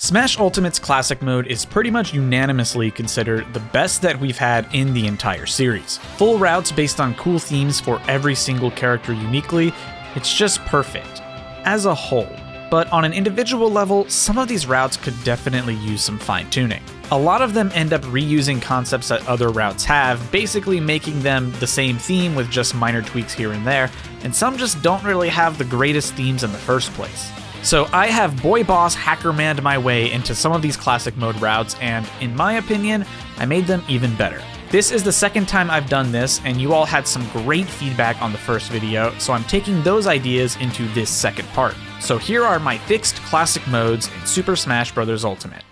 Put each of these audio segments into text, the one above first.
Smash Ultimate's Classic Mode is pretty much unanimously considered the best that we've had in the entire series. Full routes based on cool themes for every single character uniquely, it's just perfect. As a whole. But on an individual level, some of these routes could definitely use some fine-tuning. A lot of them end up reusing concepts that other routes have, basically making them the same theme with just minor tweaks here and there, and some just don't really have the greatest themes in the first place. So I have Boy Boss Hacker-manned my way into some of these Classic Mode routes, and in my opinion, I made them even better. This is the second time I've done this, and you all had some great feedback on the first video, so I'm taking those ideas into this second part. So here are my fixed Classic Modes in Super Smash Bros. Ultimate.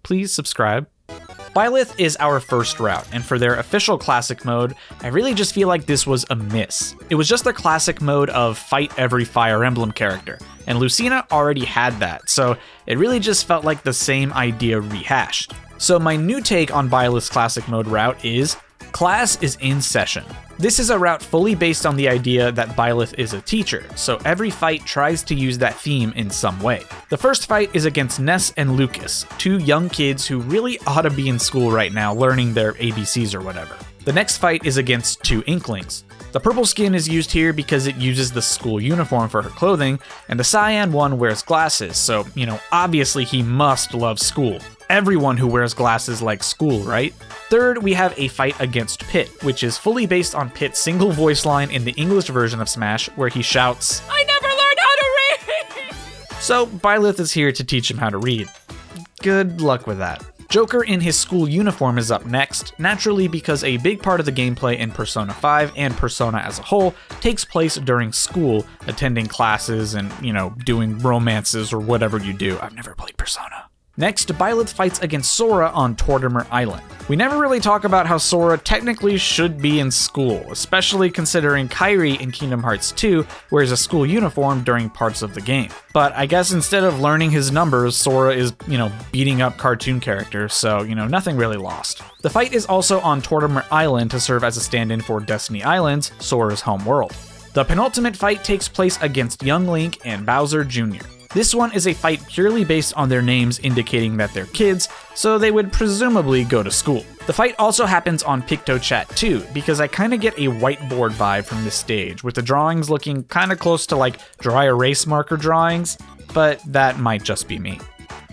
Please subscribe. Byleth is our first route, and for their official Classic Mode, I really just feel like this was a miss. It was just the Classic Mode of fight every Fire Emblem character, and Lucina already had that, so it really just felt like the same idea rehashed. So my new take on Byleth's Classic Mode route is Class is in Session. This is a route fully based on the idea that Byleth is a teacher, so every fight tries to use that theme in some way. The first fight is against Ness and Lucas, two young kids who really ought to be in school right now learning their ABCs or whatever. The next fight is against two Inklings. The purple skin is used here because it uses the school uniform for her clothing, and the cyan one wears glasses, so, obviously he must love school. Everyone who wears glasses likes school, right? Third, we have a fight against Pit, which is fully based on Pit's single voice line in the English version of Smash, where he shouts, "I never learned how to read!" So Byleth is here to teach him how to read. Good luck with that. Joker in his school uniform is up next, naturally because a big part of the gameplay in Persona 5 and Persona as a whole takes place during school, attending classes and, doing romances or whatever you do. I've never played Persona. Next, Byleth fights against Sora on Tortimer Island. We never really talk about how Sora technically should be in school, especially considering Kairi in Kingdom Hearts 2 wears a school uniform during parts of the game. But I guess instead of learning his numbers, Sora is, beating up cartoon characters, so, nothing really lost. The fight is also on Tortimer Island to serve as a stand-in for Destiny Islands, Sora's home world. The penultimate fight takes place against Young Link and Bowser Jr. This one is a fight purely based on their names indicating that they're kids, so they would presumably go to school. The fight also happens on PictoChat 2, because I kinda get a whiteboard vibe from this stage, with the drawings looking kinda close to like dry erase marker drawings, but that might just be me.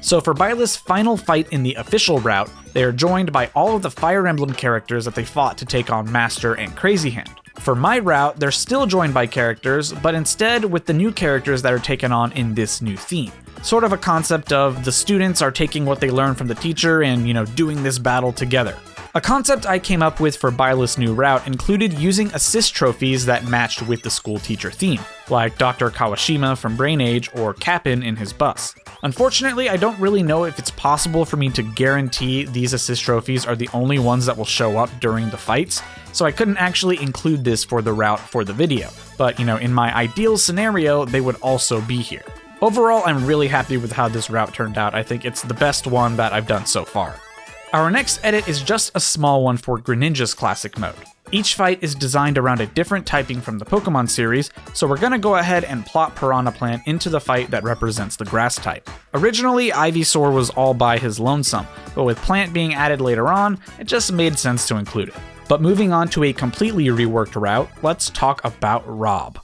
So for Byleth's final fight in the official route, they are joined by all of the Fire Emblem characters that they fought to take on Master and Crazy Hand. For my route, they're still joined by characters, but instead with the new characters that are taken on in this new theme. Sort of a concept of the students are taking what they learned from the teacher and, doing this battle together. A concept I came up with for Byleth's new route included using assist trophies that matched with the school teacher theme, like Dr. Kawashima from Brain Age or Kappin in his bus. Unfortunately, I don't really know if it's possible for me to guarantee these assist trophies are the only ones that will show up during the fights, so I couldn't actually include this for the route for the video. But, in my ideal scenario, they would also be here. Overall, I'm really happy with how this route turned out. I think it's the best one that I've done so far. Our next edit is just a small one for Greninja's Classic Mode. Each fight is designed around a different typing from the Pokemon series, so we're gonna go ahead and plot Piranha Plant into the fight that represents the grass type. Originally, Ivysaur was all by his lonesome, but with Plant being added later on, it just made sense to include it. But moving on to a completely reworked route, let's talk about Rob.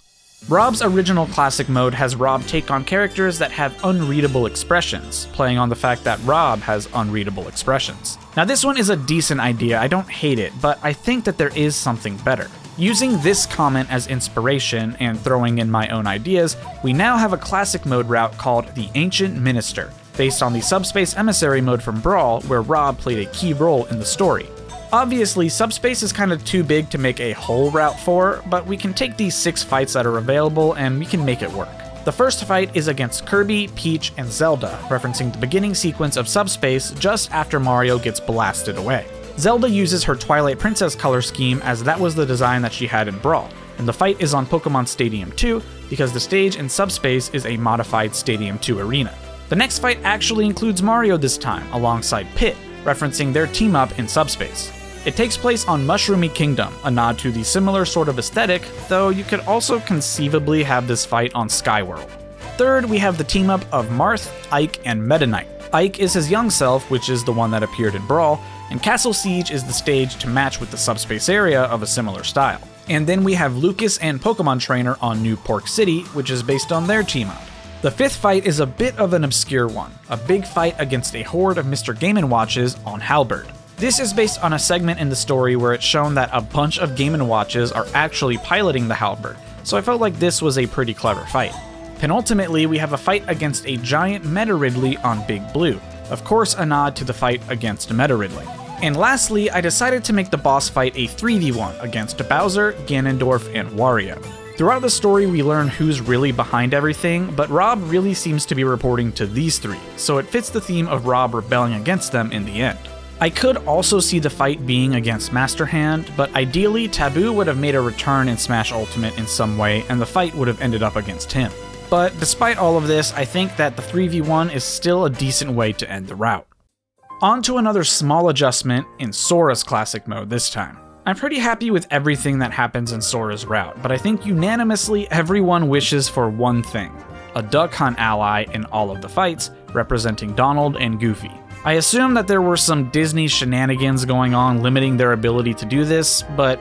Rob's original Classic Mode has Rob take on characters that have unreadable expressions, playing on the fact that Rob has unreadable expressions. Now this one is a decent idea, I don't hate it, but I think that there is something better. Using this comment as inspiration and throwing in my own ideas, we now have a Classic Mode route called the Ancient Minister, based on the Subspace Emissary mode from Brawl, where Rob played a key role in the story. Obviously, Subspace is kind of too big to make a whole route for, but we can take these 6 fights that are available and we can make it work. The first fight is against Kirby, Peach, and Zelda, referencing the beginning sequence of Subspace just after Mario gets blasted away. Zelda uses her Twilight Princess color scheme as that was the design that she had in Brawl, and the fight is on Pokemon Stadium 2 because the stage in Subspace is a modified Stadium 2 arena. The next fight actually includes Mario this time, alongside Pit, referencing their team-up in Subspace. It takes place on Mushroomy Kingdom, a nod to the similar sort of aesthetic, though you could also conceivably have this fight on Skyworld. Third, we have the team up of Marth, Ike, and Meta Knight. Ike is his young self, which is the one that appeared in Brawl, and Castle Siege is the stage to match with the Subspace area of a similar style. And then we have Lucas and Pokemon Trainer on New Pork City, which is based on their team up. The fifth fight is a bit of an obscure one, a big fight against a horde of Mr. Game & Watches on Halberd. This is based on a segment in the story where it's shown that a bunch of Game & Watches are actually piloting the Halberd, so I felt like this was a pretty clever fight. Penultimately, we have a fight against a giant Meta Ridley on Big Blue, of course a nod to the fight against Meta Ridley. And lastly, I decided to make the boss fight a 3v1 against Bowser, Ganondorf, and Wario. Throughout the story, we learn who's really behind everything, but Rob really seems to be reporting to these three, so it fits the theme of Rob rebelling against them in the end. I could also see the fight being against Master Hand, but ideally Taboo would have made a return in Smash Ultimate in some way, and the fight would have ended up against him. But despite all of this, I think that the 3v1 is still a decent way to end the route. On to another small adjustment in Sora's classic mode this time. I'm pretty happy with everything that happens in Sora's route, but I think unanimously everyone wishes for one thing: a Duck Hunt ally in all of the fights, representing Donald and Goofy. I assume that there were some Disney shenanigans going on limiting their ability to do this, but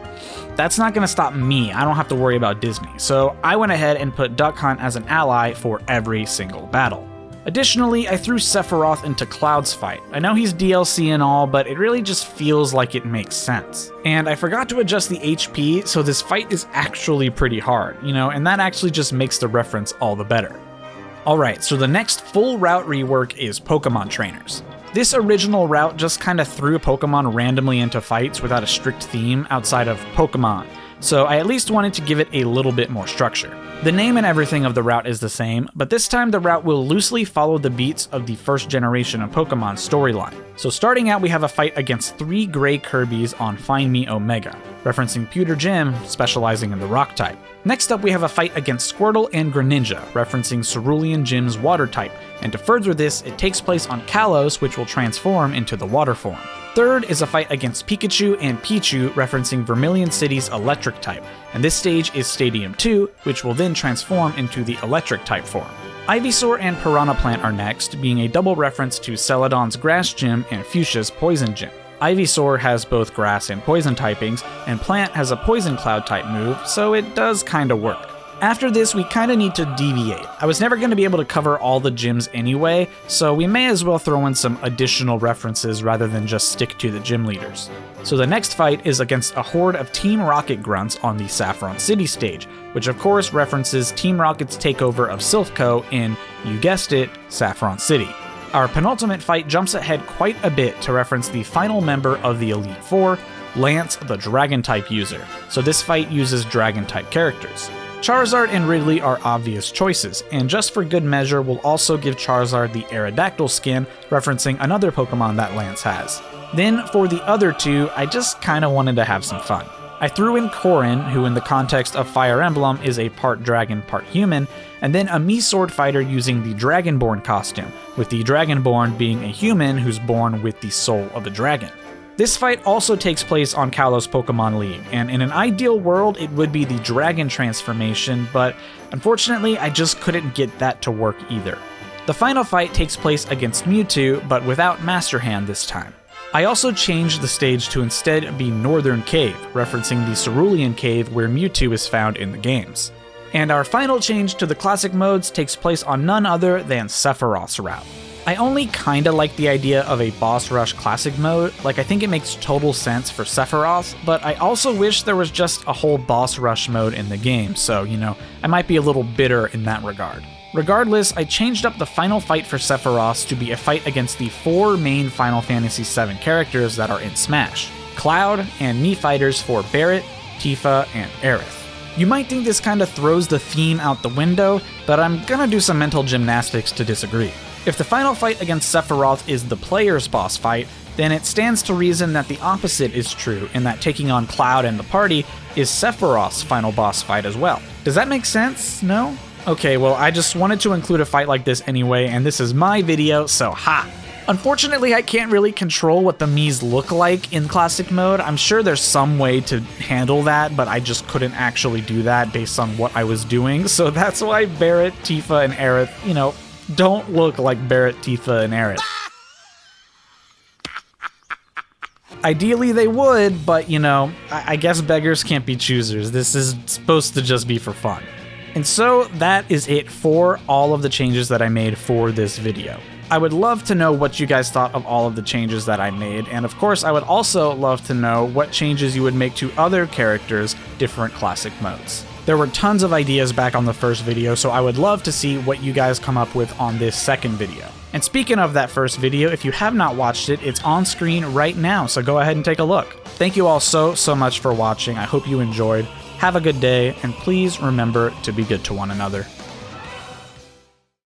that's not going to stop me. I don't have to worry about Disney, so I went ahead and put Duck Hunt as an ally for every single battle. Additionally, I threw Sephiroth into Cloud's fight. I know he's DLC and all, but it really just feels like it makes sense. And I forgot to adjust the HP, so this fight is actually pretty hard, and that actually just makes the reference all the better. Alright, so the next full route rework is Pokemon Trainers. This original route just kinda threw Pokemon randomly into fights without a strict theme outside of Pokemon, so I at least wanted to give it a little bit more structure. The name and everything of the route is the same, but this time the route will loosely follow the beats of the first generation of Pokemon storyline. So starting out, we have a fight against 3 Gray Kirbys on Find Me Omega, referencing Pewter Gym, specializing in the Rock type. Next up, we have a fight against Squirtle and Greninja, referencing Cerulean Gym's Water type, and to further this, it takes place on Kalos, which will transform into the Water form. Third is a fight against Pikachu and Pichu, referencing Vermilion City's Electric type, and this stage is Stadium 2, which will then transform into the Electric type form. Ivysaur and Piranha Plant are next, being a double reference to Celadon's Grass Gym and Fuchsia's Poison Gym. Ivysaur has both Grass and Poison typings, and Plant has a Poison Cloud type move, so it does kinda work. After this, we kinda need to deviate. I was never going to be able to cover all the gyms anyway, so we may as well throw in some additional references rather than just stick to the gym leaders. So the next fight is against a horde of Team Rocket grunts on the Saffron City stage, which of course references Team Rocket's takeover of Silphco in, you guessed it, Saffron City. Our penultimate fight jumps ahead quite a bit to reference the final member of the Elite Four, Lance the Dragon-type user, so this fight uses Dragon-type characters. Charizard and Ridley are obvious choices, and just for good measure, we'll also give Charizard the Aerodactyl skin, referencing another Pokemon that Lance has. Then, for the other two, I just kinda wanted to have some fun. I threw in Corrin, who in the context of Fire Emblem is a part dragon, part human, and then a Mii Sword Fighter using the Dragonborn costume, with the Dragonborn being a human who's born with the soul of a dragon. This fight also takes place on Kalos Pokemon League, and in an ideal world it would be the dragon transformation, but unfortunately I just couldn't get that to work either. The final fight takes place against Mewtwo, but without Master Hand this time. I also changed the stage to instead be Northern Cave, referencing the Cerulean Cave where Mewtwo is found in the games. And our final change to the classic modes takes place on none other than Sephiroth's route. I only kinda like the idea of a boss rush classic mode, like I think it makes total sense for Sephiroth, but I also wish there was just a whole boss rush mode in the game, so I might be a little bitter in that regard. Regardless, I changed up the final fight for Sephiroth to be a fight against the 4 main Final Fantasy VII characters that are in Smash: Cloud, and Mii fighters for Barret, Tifa, and Aerith. You might think this kinda throws the theme out the window, but I'm gonna do some mental gymnastics to disagree. If the final fight against Sephiroth is the player's boss fight, then it stands to reason that the opposite is true, and that taking on Cloud and the party is Sephiroth's final boss fight as well. Does that make sense? No? Okay, well I just wanted to include a fight like this anyway, and this is my video, so ha! Unfortunately, I can't really control what the Miis look like in Classic Mode. I'm sure there's some way to handle that, but I just couldn't actually do that based on what I was doing. So that's why Barret, Tifa, and Aerith, you know, don't look like Barret, Tifa, and Aerith. Ideally they would, but you know, I guess beggars can't be choosers. This is supposed to just be for fun. And so that is it for all of the changes that I made for this video. I would love to know what you guys thought of all of the changes that I made, and of course I would also love to know what changes you would make to other characters' different classic modes. There were tons of ideas back on the first video, so I would love to see what you guys come up with on this second video. And speaking of that first video, if you have not watched it, it's on screen right now, so go ahead and take a look. Thank you all so much for watching. I hope you enjoyed. Have a good day, and please remember to be good to one another.